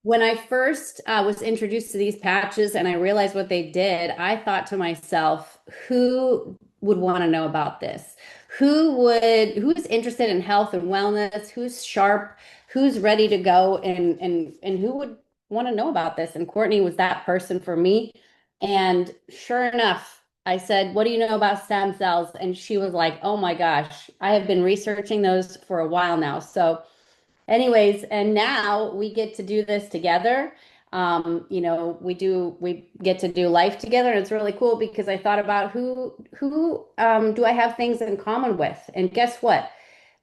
When I first was introduced to these patches and I realized what they did, I thought to myself, who would want to know about this? Who's interested in health and wellness? Who's sharp? Who's ready to go? And who would want to know about this? And Courtney was that person for me. And sure enough, I said, "What do you know about stem cells?" And she was like, "Oh my gosh, I have been researching those for a while now." So anyways, and now we get to do this together. We get to do life together, and it's really cool because I thought about who do I have things in common with? And guess what?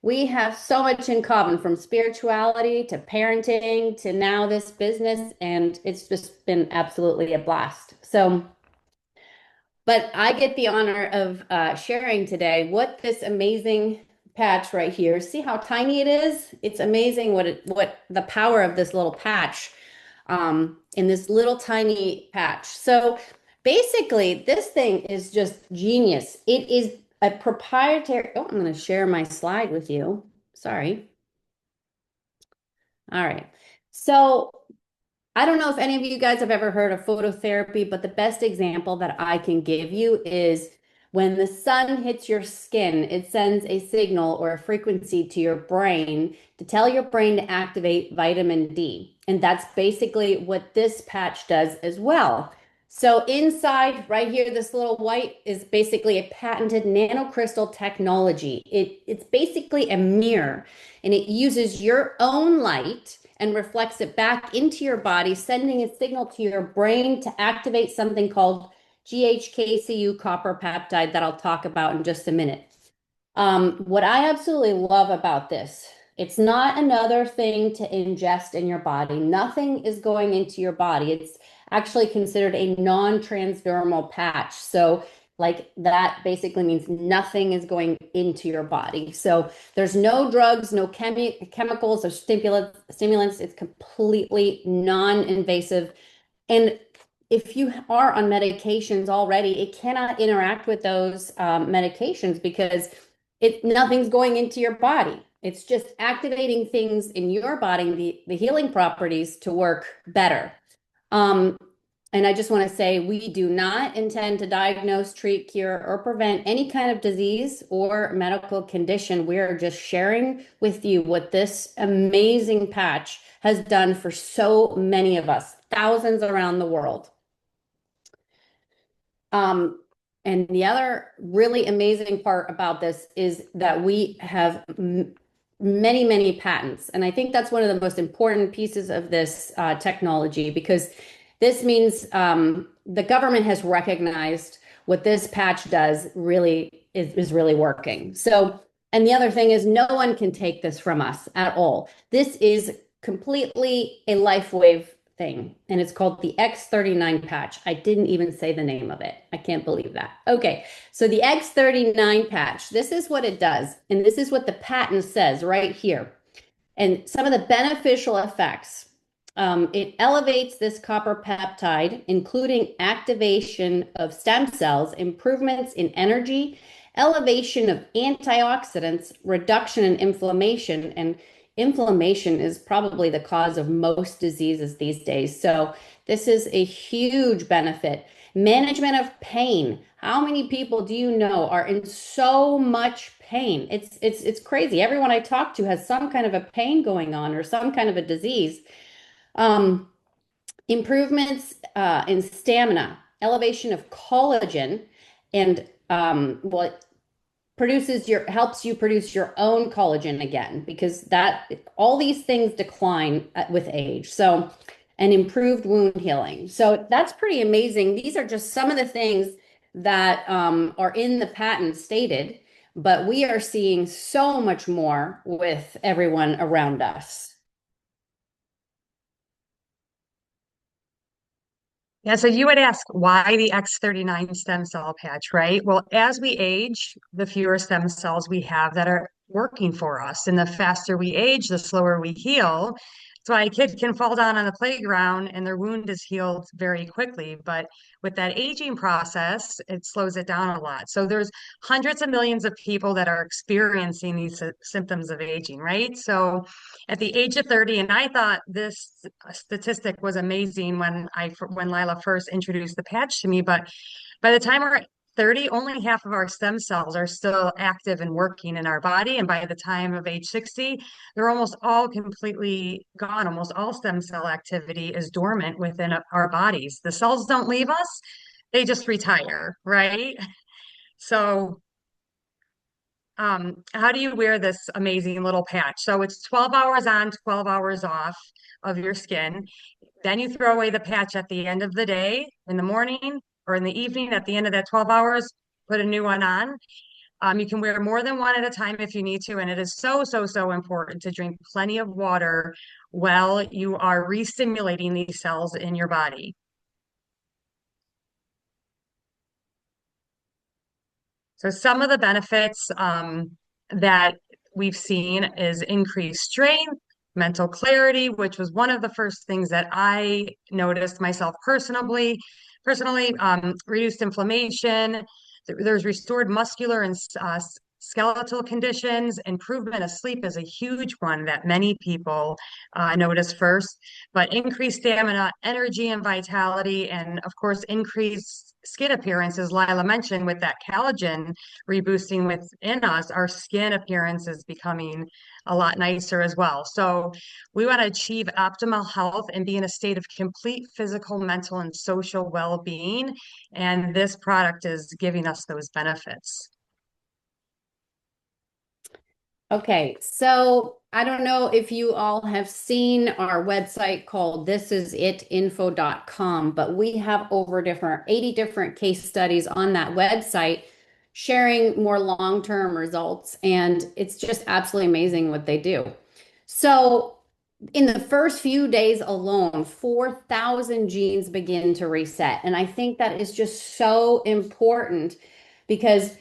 We have so much in common from spirituality to parenting to now this business, and it's just been absolutely a blast. So, but I get the honor of sharing today what this amazing patch right here. See how tiny it is? It's amazing what the power of this little patch in this little tiny patch. So basically, this thing is just genius. It is a proprietary. Oh, I'm going to share my slide with you. Sorry. All right. So I don't know if any of you guys have ever heard of phototherapy, but the best example that I can give you is when the sun hits your skin, it sends a signal or a frequency to your brain to tell your brain to activate vitamin D. And that's basically what this patch does as well. So inside right here, this little white is basically a patented nanocrystal technology. It's basically a mirror and it uses your own light and reflects it back into your body, sending a signal to your brain to activate something called GHKCU copper peptide that I'll talk about in just a minute. What I absolutely love about this, it's not another thing to ingest in your body. Nothing is going into your body. It's actually considered a non-transdermal patch. So like that basically means nothing is going into your body. So there's no drugs, no chemicals or stimulants. It's completely non-invasive. And if you are on medications already, it cannot interact with those medications because nothing's going into your body. It's just activating things in your body, the healing properties to work better. Um, and I just want to say we do not intend to diagnose, treat, cure, or prevent any kind of disease or medical condition. We are just sharing with you what this amazing patch has done for so many of us, thousands around the world. Um, and the other really amazing part about this is that we have many, many patents. And I think that's one of the most important pieces of this technology because this means the government has recognized what this patch does really is really working. So, and the other thing is no one can take this from us at all. This is completely a LifeWave thing, and it's called the X39 patch. I didn't even say the name of it. I can't believe that. Okay, so the X39 patch, this is what it does, and this is what the patent says right here. And some of the beneficial effects. It elevates this copper peptide, including activation of stem cells, improvements in energy, elevation of antioxidants, reduction in inflammation, and inflammation is probably the cause of most diseases these days. So this is a huge benefit. Management of pain. How many people do you know are in so much pain? It's crazy. Everyone I talk to has some kind of a pain going on or some kind of a disease. Um, Improvements in stamina, elevation of collagen, and what produces your helps you produce your own collagen again because that all these things decline with age. So, and improved wound healing. So that's pretty amazing. These are just some of the things that are in the patent stated, but we are seeing so much more with everyone around us. Yeah, so you would ask why the X39 stem cell patch, right? Well, as we age, the fewer stem cells we have that are working for us. And the faster we age, the slower we heal. So a kid can fall down on the playground and their wound is healed very quickly. But with that aging process, it slows it down a lot. So there's hundreds of millions of people that are experiencing these symptoms of aging, right? So at the age of 30, and I thought this statistic was amazing when Lila first introduced the patch to me, but by the time we're 30, only half of our stem cells are still active and working in our body. And by the time of age 60, they're almost all completely gone. Almost all stem cell activity is dormant within our bodies. The cells don't leave us, they just retire, right? So, how do you wear this amazing little patch? So it's 12 hours on, 12 hours off of your skin. Then you throw away the patch at the end of the day, in the morning or in the evening at the end of that 12 hours, put a new one on. You can wear more than one at a time if you need to. And it is so, so, so important to drink plenty of water while you are re-stimulating these cells in your body. So some of the benefits that we've seen is increased strength, mental clarity, which was one of the first things that I noticed myself personally, reduced inflammation. There's restored muscular and skeletal conditions. Improvement of sleep is a huge one that many people notice first, but increased stamina, energy, and vitality, and of course, increased skin appearance, as Lila mentioned, with that collagen reboosting within us, our skin appearance is becoming a lot nicer as well. So we want to achieve optimal health and be in a state of complete physical, mental, and social well-being. And this product is giving us those benefits. Okay, so I don't know if you all have seen our website called thisisitinfo.com, but we have over 80 different case studies on that website sharing more long-term results, and it's just absolutely amazing what they do. So in the first few days alone, 4,000 genes begin to reset. And I think that is just so important because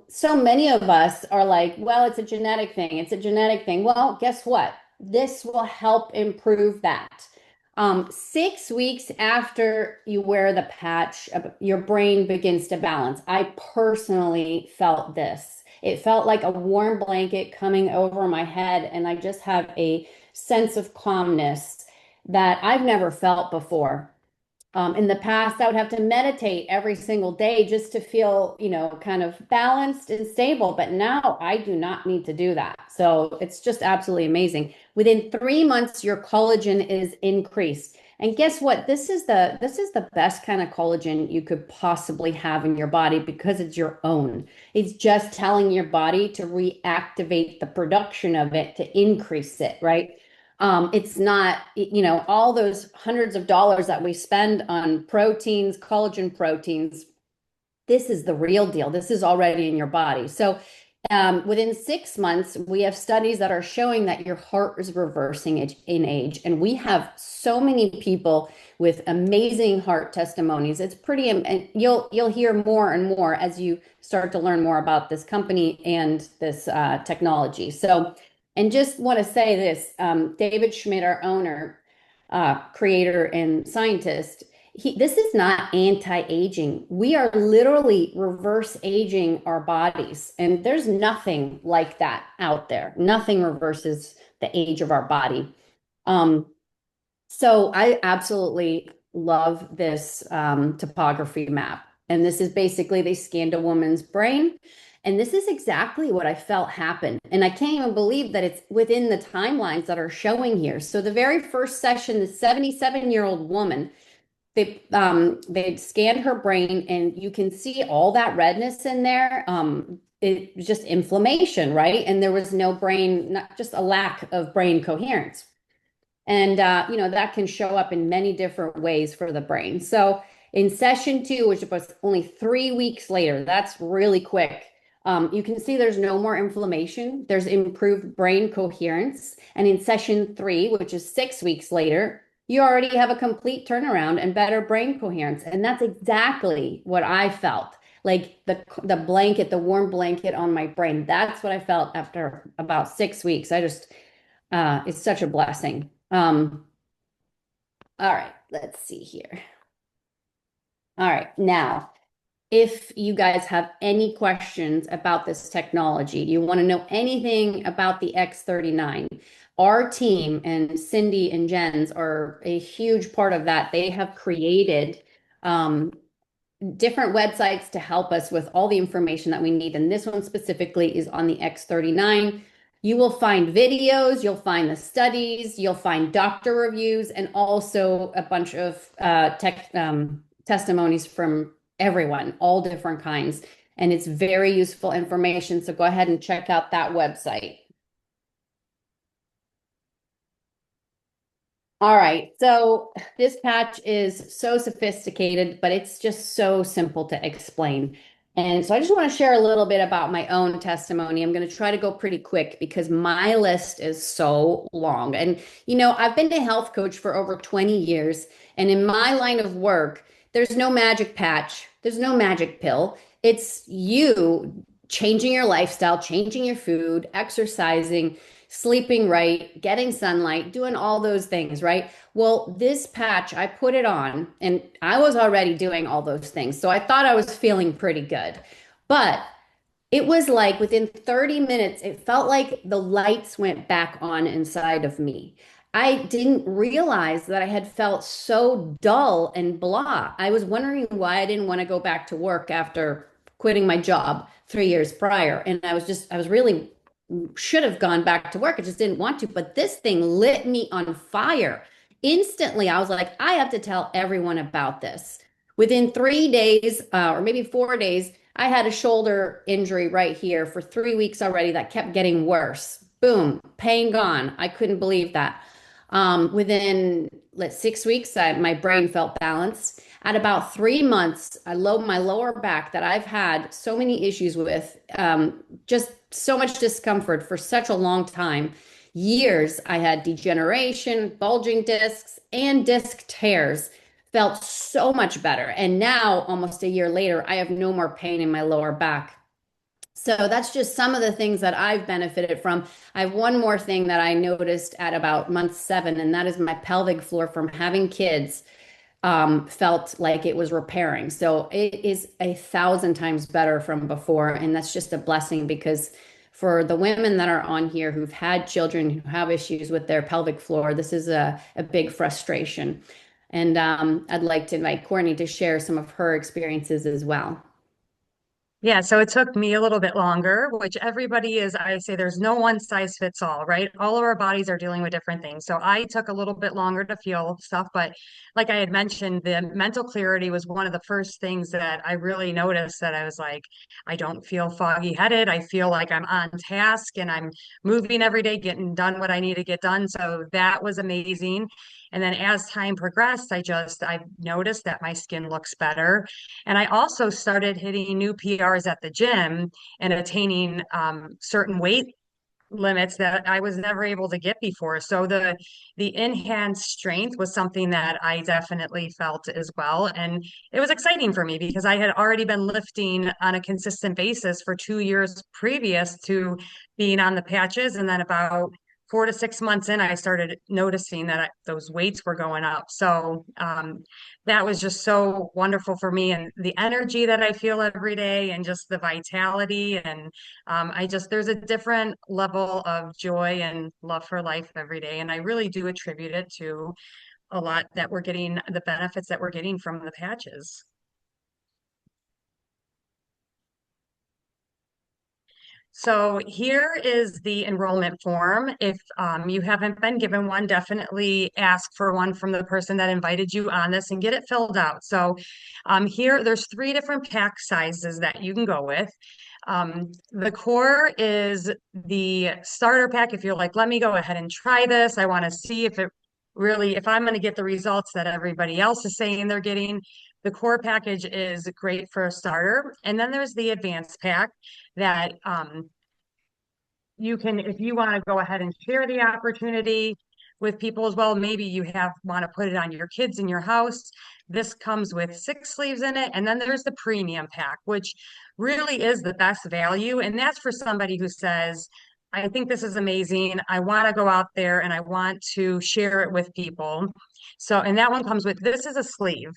so many of us are like, well, it's a genetic thing. It's a genetic thing. Well, guess what? This will help improve that. 6 weeks after you wear the patch, your brain begins to balance. I personally felt this. It felt like a warm blanket coming over my head, and I just have a sense of calmness that I've never felt before. In the past, I would have to meditate every single day just to feel, kind of balanced and stable. But now I do not need to do that. So it's just absolutely amazing. Within 3 months, your collagen is increased. And guess what? This is the best kind of collagen you could possibly have in your body because it's your own. It's just telling your body to reactivate the production of it to increase it, right? It's not, all those hundreds of dollars that we spend on proteins, collagen proteins. This is the real deal. This is already in your body. So within 6 months, we have studies that are showing that your heart is reversing in age. And we have so many people with amazing heart testimonies. It's pretty, and you'll hear more and more as you start to learn more about this company and this technology. So, and just want to say this, David Schmidt, our owner, creator and scientist, this is not anti-aging. We are literally reverse aging our bodies. And there's nothing like that out there. Nothing reverses the age of our body. Um, so I absolutely love this topography map. And this is basically, they scanned a woman's brain. And this is exactly what I felt happen. And I can't even believe that it's within the timelines that are showing here. So the very first session, the 77-year-old woman, they scanned her brain, and you can see all that redness in there. It was just inflammation, right? And there was no brain, not just a lack of brain coherence. And that can show up in many different ways for the brain. So in session 2, which was only 3 weeks later, that's really quick. You can see there's no more inflammation. There's improved brain coherence. And in session 3, which is 6 weeks later, you already have a complete turnaround and better brain coherence. And that's exactly what I felt. Like the blanket, the warm blanket on my brain. That's what I felt after about 6 weeks. It's such a blessing. Um, all right, let's see here. All right, now, if you guys have any questions about this technology, you want to know anything about the X39, our team and Cindy and Jen's are a huge part of that. They have created different websites to help us with all the information that we need. And this one specifically is on the X39. You will find videos, you'll find the studies, you'll find doctor reviews, and also a bunch of testimonies from everyone, all different kinds. And it's very useful information. So go ahead and check out that website. All right, so this patch is so sophisticated, but it's just so simple to explain. And so I just want to share a little bit about my own testimony. I'm going to try to go pretty quick because my list is so long. And, I've been a health coach for over 20 years. And in my line of work, there's no magic patch, there's no magic pill. It's you changing your lifestyle, changing your food, exercising, sleeping right, getting sunlight, doing all those things, right? Well, this patch, I put it on and I was already doing all those things. So I thought I was feeling pretty good. But it was like within 30 minutes, it felt like the lights went back on inside of me. I didn't realize that I had felt so dull and blah. I was wondering why I didn't want to go back to work after quitting my job 3 years prior. And I was really should have gone back to work. I just didn't want to. But this thing lit me on fire. Instantly, I was like, I have to tell everyone about this. Within 3 days, or maybe 4 days, I had a shoulder injury right here for 3 weeks already that kept getting worse. Boom, pain gone. I couldn't believe that. Within 6 weeks, my brain felt balanced. At about 3 months, my lower back that I've had so many issues with, just so much discomfort for such a long time. Years, I had degeneration, bulging discs, and disc tears. Felt so much better. And now, almost a year later, I have no more pain in my lower back. So that's just some of the things that I've benefited from. I have one more thing that I noticed at about month 7, and that is my pelvic floor from having kids felt like it was repairing. So it is 1,000 times better from before. And that's just a blessing because for the women that are on here who've had children who have issues with their pelvic floor, this is a big frustration. And I'd like to invite Courtney to share some of her experiences as well. Yeah, so it took me a little bit longer, which everybody is, I say there's no one size fits all, right? All of our bodies are dealing with different things. So I took a little bit longer to feel stuff, but like I had mentioned, the mental clarity was one of the first things that I really noticed that I was like, I don't feel foggy headed. I feel like I'm on task and I'm moving every day, getting done what I need to get done. So that was amazing. And then as time progressed, I noticed that my skin looks better. And I also started hitting new PRs at the gym and attaining certain weight limits that I was never able to get before. So the enhanced strength was something that I definitely felt as well. And it was exciting for me because I had already been lifting on a consistent basis for 2 years previous to being on the patches. And then about 4 to 6 months in, I started noticing that those weights were going up. So that was just so wonderful for me, and the energy that I feel every day and just the vitality. And there's a different level of joy and love for life every day. And I really do attribute it to a lot that we're getting, the benefits that we're getting from the patches. So here is the enrollment form. If you haven't been given one, definitely ask for one from the person that invited you on this and get it filled out. So here, there's 3 different pack sizes that you can go with. The core is the starter pack. If you're like, let me go ahead and try this. I want to see if I'm going to get the results that everybody else is saying they're getting. The core package is great for a starter. And then there's the advanced pack that you can, if you want to go ahead and share the opportunity with people as well, maybe you want to put it on your kids in your house. This comes with 6 sleeves in it. And then there's the premium pack, which really is the best value. And that's for somebody who says, I think this is amazing. I want to go out there and I want to share it with people. So, and that one comes with, this is a sleeve,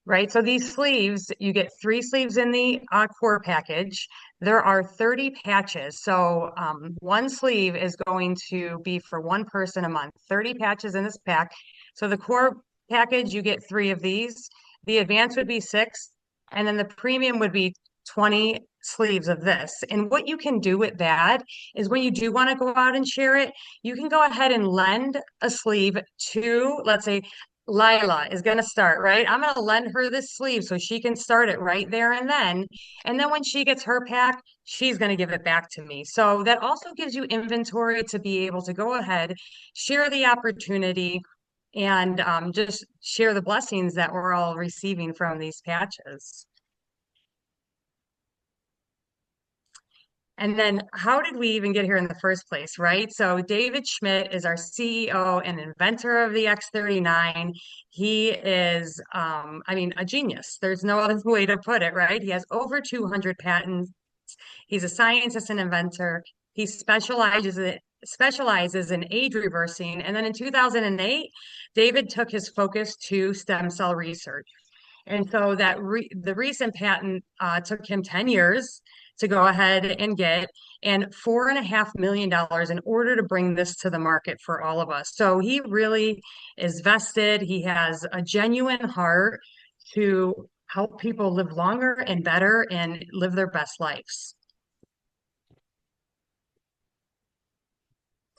right? So these sleeves, you get 3 sleeves in the core package. There are 30 patches. So one sleeve is going to be for one person a month, 30 patches in this pack. So the core package, you get 3 of these. The advanced would be 6, and then the premium would be 20 sleeves of this. And what you can do with that is when you do want to go out and share it, you can go ahead and lend a sleeve to, let's say, Lila is going to start, right? I'm going to lend her this sleeve so she can start it right there and then. And then when she gets her pack, she's going to give it back to me. So that also gives you inventory to be able to go ahead, share the opportunity, and just share the blessings that we're all receiving from these patches. And then how did we even get here in the first place, right? So David Schmidt is our CEO and inventor of the X39. He is, I mean, a genius. There's no other way to put it, right? He has over 200 patents. He's a scientist and inventor. He specializes in age reversing. And then in 2008, David took his focus to stem cell research. And so the recent patent took him 10 years to go ahead and get, and $4.5 million in order to bring this to the market for all of us. So he really is vested. He has a genuine heart to help people live longer and better and live their best lives.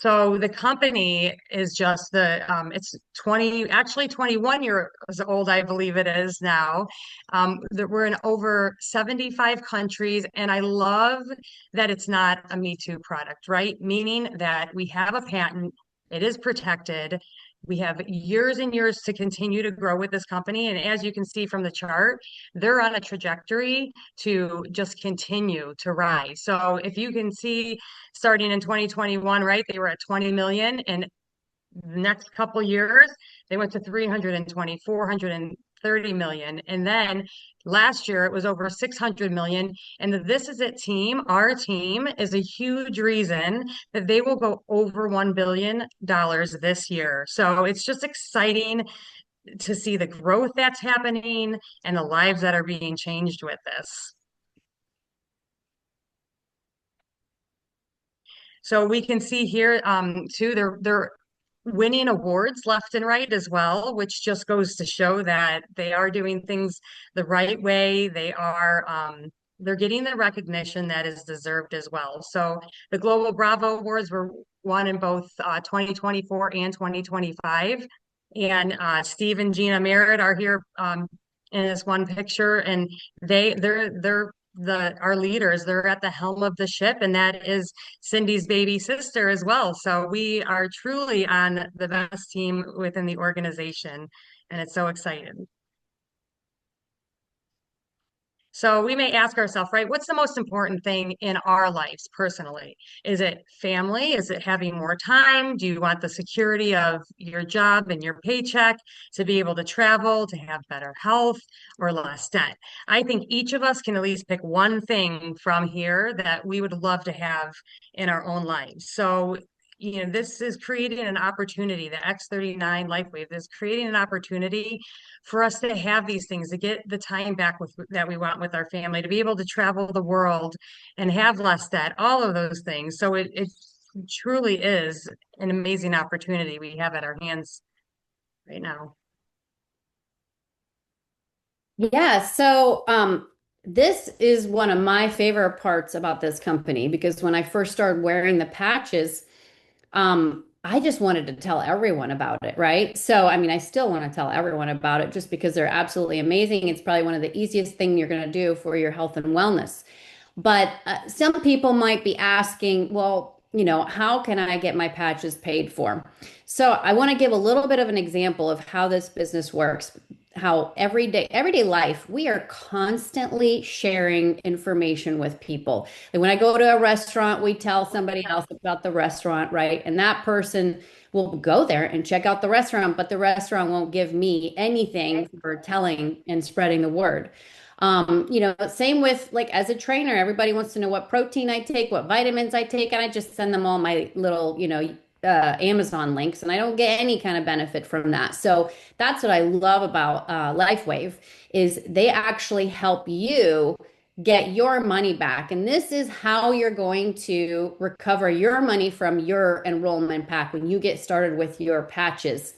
So the company is just it's 20, actually 21 years old, I believe it is now. That we're in over 75 countries, and I love that it's not a Me Too product, right? Meaning that we have a patent, it is protected. We have years and years to continue to grow with this company. And as you can see from the chart, they're on a trajectory to just continue to rise. So if you can see, starting in 2021, right? They were at 20 million, and the next couple years they went to 320, 430 million. And then last year it was over 600 million. And the This Is It team, our team, is a huge reason that they will go over $1 billion this year. So it's just exciting to see the growth that's happening and the lives that are being changed with this. So we can see here too, they're winning awards left and right as well, which just goes to show that they are doing things the right way. They're getting the recognition that is deserved as well. So the Global Bravo Awards were won in both 2024 and 2025. And Steve and Gina Merritt are here in this one picture, and they're our leaders. They're at the helm of the ship, and that is Cindy's baby sister as well. So we are truly on the best team within the organization, and it's so exciting. So we may ask ourselves, right, what's the most important thing in our lives personally? Is it family? Is it having more time? Do you want the security of your job and your paycheck to be able to travel, to have better health, or less debt? I think each of us can at least pick one thing from here that we would love to have in our own lives. So this is creating an opportunity. The X39 LifeWave is creating an opportunity for us to have these things, to get the time back that we want with our family, to be able to travel the world and have less debt, all of those things. So it truly is an amazing opportunity we have at our hands right now. Yeah, so this is one of my favorite parts about this company because when I first started wearing the patches, I just wanted to tell everyone about it, right? So, I mean, I still want to tell everyone about it just because they're absolutely amazing. It's probably one of the easiest things you're going to do for your health and wellness. But some people might be asking, well, how can I get my patches paid for? So I want to give a little bit of an example of how this business works, how everyday life, we are constantly sharing information with people. And when I go to a restaurant, we tell somebody else about the restaurant, right? And that person will go there and check out the restaurant, but the restaurant won't give me anything for telling and spreading the word. Same with like as a trainer, everybody wants to know what protein I take, what vitamins I take, and I just send them all my little, Amazon links, and I don't get any kind of benefit from that. So that's what I love about LifeWave is they actually help you get your money back. And this is how you're going to recover your money from your enrollment pack when you get started with your patches.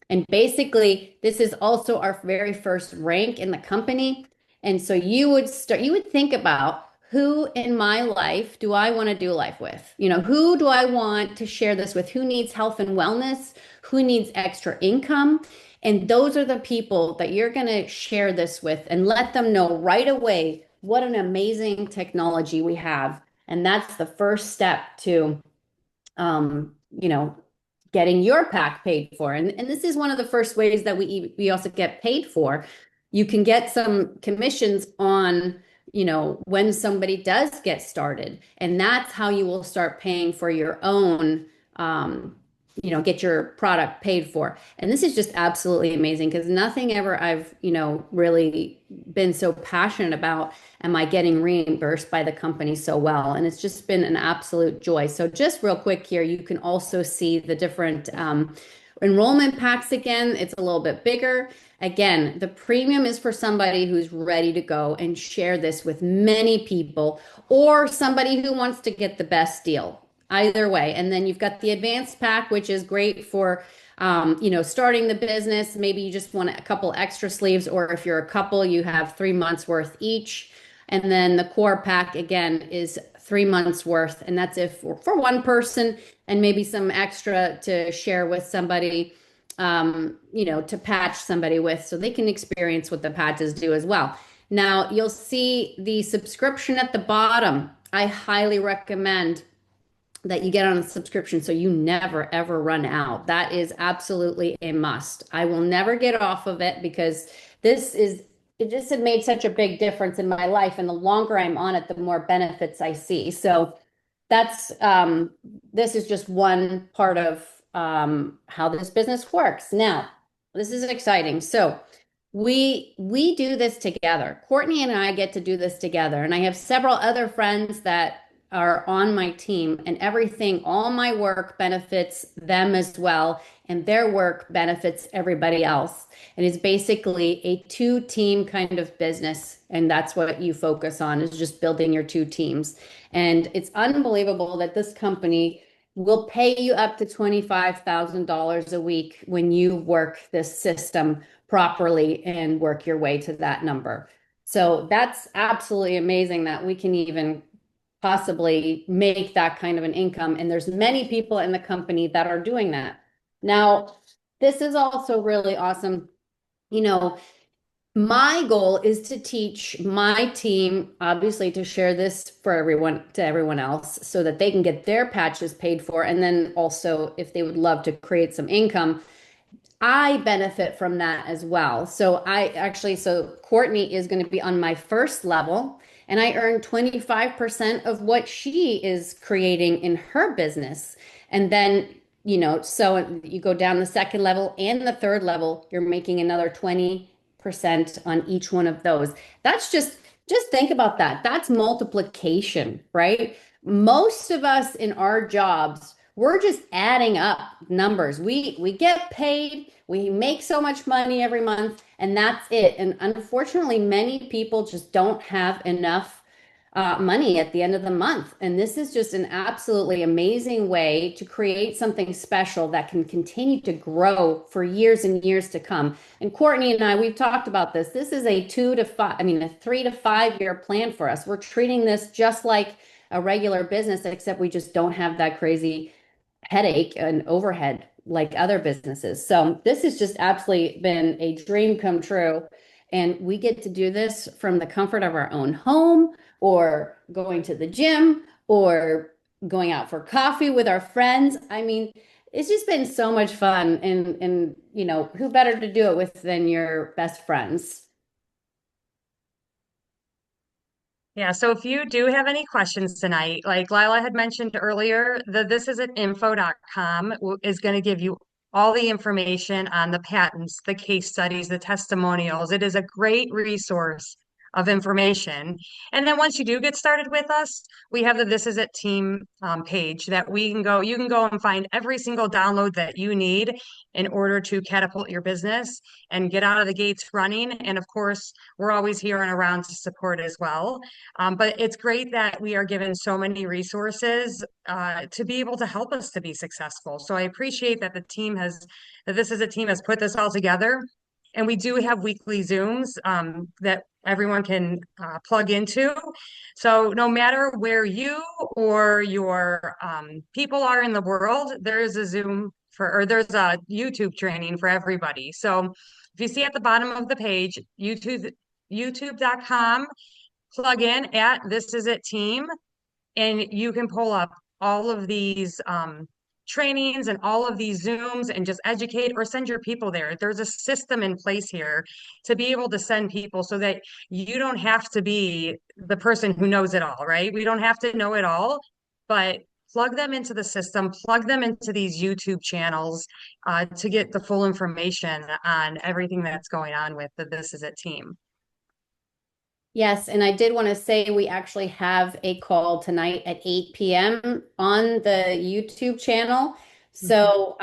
And basically, this is also our very first rank in the company. And so you would think about who in my life do I want to do life with? Who do I want to share this with? Who needs health and wellness? Who needs extra income? And those are the people that you're going to share this with and let them know right away what an amazing technology we have. And that's the first step to um, you know, getting your pack paid for. And this is one of the first ways that we also get paid for. You can get some commissions on, when somebody does get started. And that's how you will start paying for your own, get your product paid for. And this is just absolutely amazing because nothing ever I've, really been so passionate about am I getting reimbursed by the company so well. And it's just been an absolute joy. So just real quick here, you can also see the different enrollment packs again. It's a little bit bigger. Again, the premium is for somebody who's ready to go and share this with many people or somebody who wants to get the best deal. Either way. And then you've got the advanced pack, which is great for, starting the business. Maybe you just want a couple extra sleeves, or if you're a couple, you have 3 months worth each. And then the core pack, again, is 3 months worth. And that's if for one person and maybe some extra to share with somebody, to patch somebody with so they can experience what the patches do as well. Now, you'll see the subscription at the bottom. I highly recommend that you get on a subscription so you never ever run out. That is absolutely a must. I will never get off of it because it just had made such a big difference in my life. And the longer I'm on it, the more benefits I see. So that's this is just one part of how this business works. Now, this is exciting. So we do this together. Courtney and I get to do this together, and I have several other friends that are on my team, and all my work benefits them as well, and their work benefits everybody else. And it's basically a two-team kind of business, and that's what you focus on is just building your two teams. And it's unbelievable that this company will pay you up to $25,000 a week when you work this system properly and work your way to that number. So that's absolutely amazing that we can even possibly make that kind of an income. And there's many people in the company that are doing that. Now, this is also really awesome. My goal is to teach my team, obviously, to share this to everyone else so that they can get their patches paid for. And then also, if they would love to create some income, I benefit from that as well. So Courtney is going to be on my first level, and I earn 25% of what she is creating in her business. And then, so you go down the second level and the third level, you're making another 20% on each one of those. That's just think about that. That's multiplication, right? Most of us in our jobs, we're just adding up numbers. We get paid, we make so much money every month, and that's it. And unfortunately, many people just don't have enough money at the end of the month. And this is just an absolutely amazing way to create something special that can continue to grow for years and years to come. And Courtney and I, we've talked about this. This is a 3 to 5 year plan for us. We're treating this just like a regular business, except we just don't have that crazy headache and overhead like other businesses. So this has just absolutely been a dream come true. And we get to do this from the comfort of our own home or going to the gym or going out for coffee with our friends. I mean, it's just been so much fun. And who better to do it with than your best friends? Yeah, so if you do have any questions tonight, like Lila had mentioned earlier, the this is at info.com is going to give you all the information on the patents, the case studies, the testimonials. It is a great resource of information. And then once you do get started with us, we have the This Is It team page that you can go and find every single download that you need in order to catapult your business and get out of the gates running. And of course, we're always here and around to support as well. But it's great that we are given so many resources to be able to help us to be successful. So I appreciate that that This Is a team has put this all together. And we do have weekly Zooms that everyone can plug into. So no matter where you or your people are in the world, there's a or there's a YouTube training for everybody. So if you see at the bottom of the page, youtube.com, plug in at This Is It Team, and you can pull up all of these trainings and all of these Zooms and just educate or send your people there. There's a system in place here to be able to send people so that you don't have to be the person who knows it all, right? We don't have to know it all, but plug them into the system, plug them into these YouTube channels to get the full information on everything that's going on with the This Is It team. Yes, and I did want to say we actually have a call tonight at 8 p.m. on the YouTube channel. So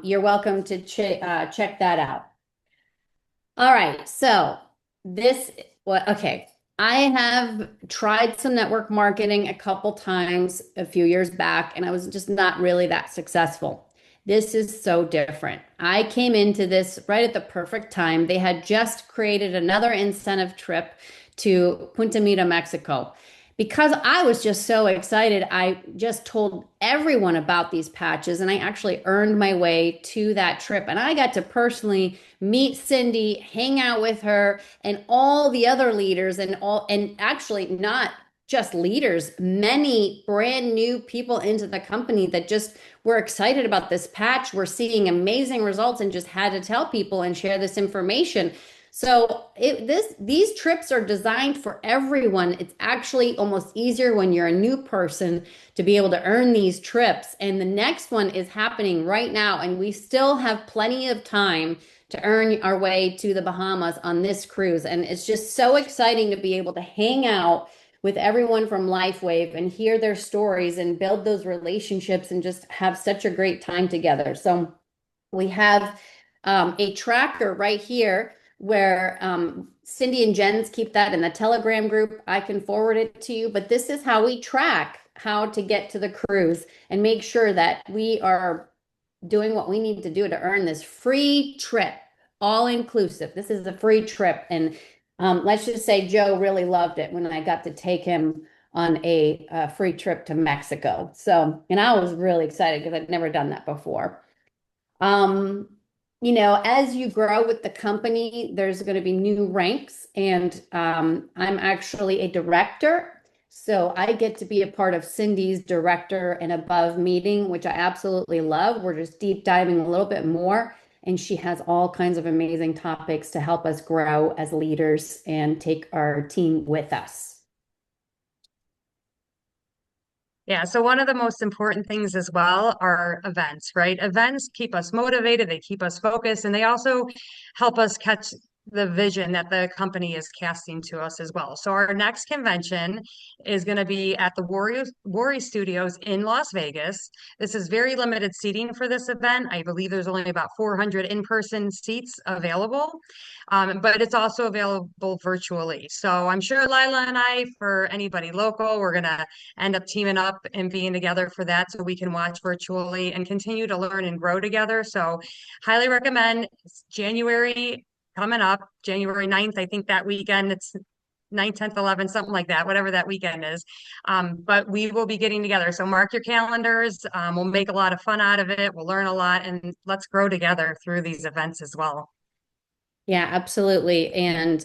you're welcome to check that out. All right, so okay. I have tried some network marketing a couple times a few years back, and I was just not really that successful. This is so different. I came into this right at the perfect time. They had just created another incentive trip to Punta Mita, Mexico. Because I was just so excited, I just told everyone about these patches, and I actually earned my way to that trip. And I got to personally meet Cindy, hang out with her, and all the other leaders, and actually not just leaders, many brand new people into the company that just were excited about this patch. We're seeing amazing results and just had to tell people and share this information. So these trips are designed for everyone. It's actually almost easier when you're a new person to be able to earn these trips. And the next one is happening right now, and we still have plenty of time to earn our way to the Bahamas on this cruise. And it's just so exciting to be able to hang out with everyone from LifeWave and hear their stories and build those relationships and just have such a great time together. So we have a tracker right here where Cindy and Jens keep that in the Telegram group. I can forward it to you, but this is how we track how to get to the cruise and make sure that we are doing what we need to do to earn this free trip, all inclusive. This is a free trip. And let's just say Joe really loved it when I got to take him on a free trip to Mexico. So, and I was really excited because I'd never done that before. As you grow with the company, there's going to be new ranks, and I'm actually a director. So I get to be a part of Cindy's director and above meeting, which I absolutely love. We're just deep diving a little bit more, and she has all kinds of amazing topics to help us grow as leaders and take our team with us. Yeah, so one of the most important things as well are events, right? Events keep us motivated, they keep us focused, and they also help us catch the vision that the company is casting to us as well. So our next convention is going to be at the Worry Studios in Las Vegas. This is very limited seating for this event. I believe there's only about 400 in-person seats available, but it's also available virtually. So I'm sure Lila and I, for anybody local, we're going to end up teaming up and being together for that so we can watch virtually and continue to learn and grow together. So highly recommend. It's January coming up, January 9th. I think that weekend it's 9th, 10th, 11th, something like that, whatever that weekend is. But we will be getting together. So mark your calendars. We'll make a lot of fun out of it. We'll learn a lot, and let's grow together through these events as well. Yeah, absolutely. And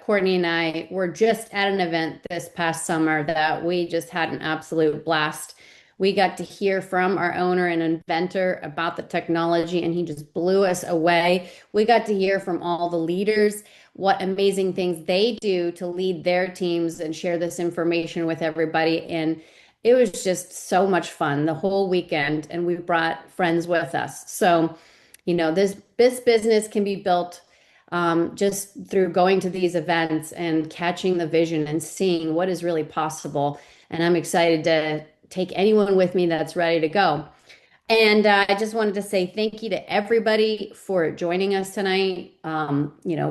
Courtney and I were just at an event this past summer that we just had an absolute blast. We got to hear from our owner and inventor about the technology, and he just blew us away. We got to hear from all the leaders, what amazing things they do to lead their teams and share this information with everybody. And it was just so much fun the whole weekend, and we brought friends with us. So, this business can be built just through going to these events and catching the vision and seeing what is really possible. And I'm excited to take anyone with me that's ready to go. And I just wanted to say thank you to everybody for joining us tonight.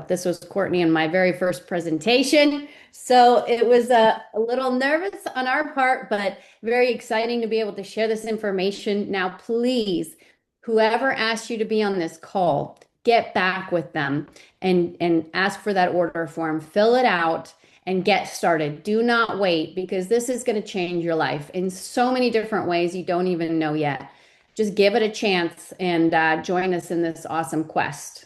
This was Courtney and my very first presentation. So it was a little nervous on our part, but very exciting to be able to share this information. Now, please, whoever asked you to be on this call, get back with them and ask for that order form, fill it out and get started. Do not wait because this is going to change your life in so many different ways you don't even know yet. Just give it a chance and join us in this awesome quest.